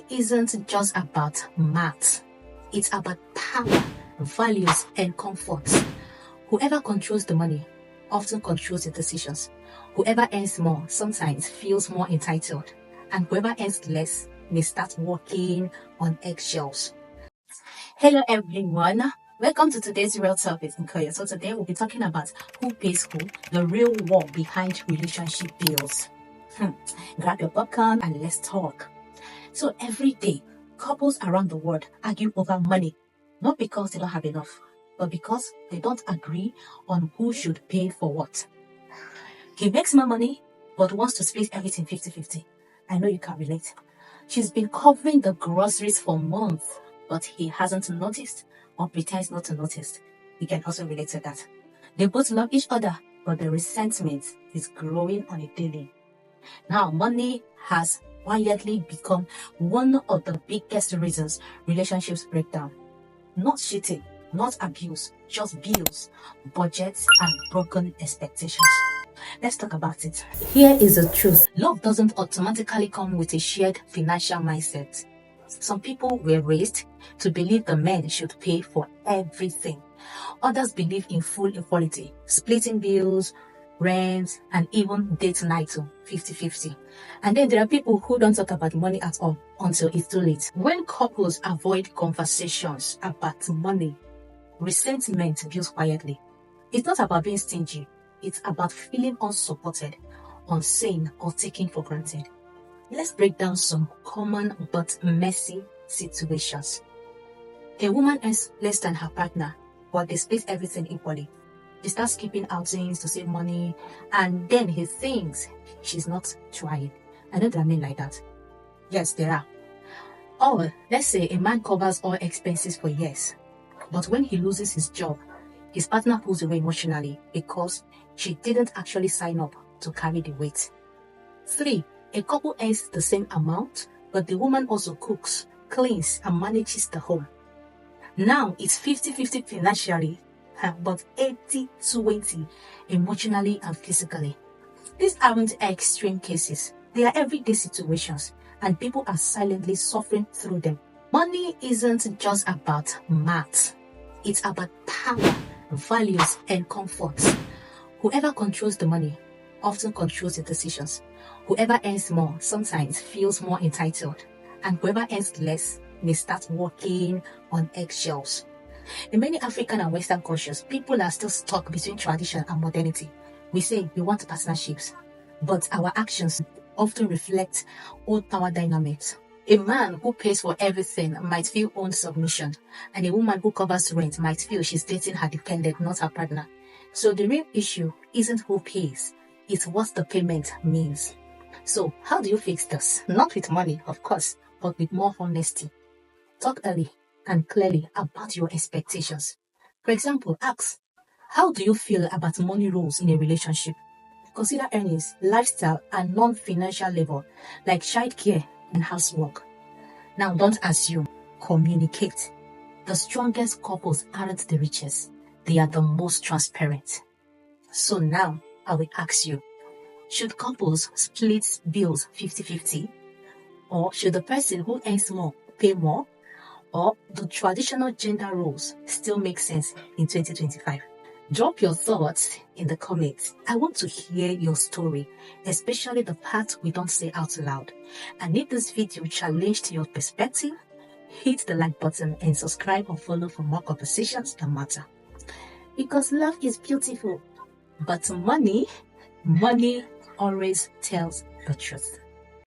Money isn't just about math. It's about power, values, and comfort. Whoever controls the money often controls the decisions. Whoever earns more sometimes feels more entitled. And whoever earns less may start walking on eggshells. Hello everyone. Welcome to today's Real Talk with Nkoya. So today we'll be talking about who pays who, the real war behind relationship bills. Grab your popcorn and let's talk. So every day, couples around the world argue over money, not because they don't have enough, but because they don't agree on who should pay for what. He makes more money, but wants to split everything 50-50. I know you can relate. She's been covering the groceries for months, but he hasn't noticed or pretends not to notice. You can also relate to that. They both love each other, but the resentment is growing on a daily. Now, money has quietly become one of the biggest reasons relationships break down. Not cheating, not abuse, just bills, budgets, and broken expectations. Let's talk about it. Here is the truth. Love doesn't automatically come with a shared financial mindset. Some people were raised to believe the men should pay for everything. Others believe in full equality, splitting bills, rent, and even date night to 50-50. And then there are people who don't talk about money at all until it's too late. When couples avoid conversations about money, resentment builds quietly. It's not about being stingy. It's about feeling unsupported, unseen, or taken for granted. Let's break down some common but messy situations. A woman earns less than her partner, but they split everything equally. She starts skipping outings to save money, and then he thinks she's not trying. I know there are men like that. Yes, there are. Or let's say a man covers all expenses for years, but when he loses his job, his partner pulls away emotionally because she didn't actually sign up to carry the weight. 3. A couple earns the same amount, but the woman also cooks, cleans, and manages the home. Now it's 50-50 financially, but 80-20 emotionally and physically. These aren't extreme cases. They are everyday situations, and people are silently suffering through them. Money isn't just about math. It's about power, values, and comfort. Whoever controls the money often controls the decisions. Whoever earns more sometimes feels more entitled, and whoever earns less may start walking on eggshells. In many African and Western cultures, people are still stuck between tradition and modernity. We say we want partnerships, but our actions often reflect old power dynamics. A man who pays for everything might feel owned submission, and a woman who covers rent might feel she's dating her dependent, not her partner. So the real issue isn't who pays, it's what the payment means. So how do you fix this? Not with money, of course, but with more honesty. Talk early and clearly about your expectations. For example, ask, how do you feel about money rules in a relationship? Consider earnings, lifestyle, and non-financial labor like childcare and housework. Now, don't assume, communicate. The strongest couples aren't the richest, they are the most transparent. So now, I will ask you, should couples split bills 50-50? Or should the person who earns more pay more? Or do traditional gender roles still make sense in 2025? Drop your thoughts in the comments. I want to hear your story, especially the part we don't say out loud. And if this video challenged your perspective, hit the like button and subscribe or follow for more conversations that matter. Because love is beautiful, but money always tells the truth.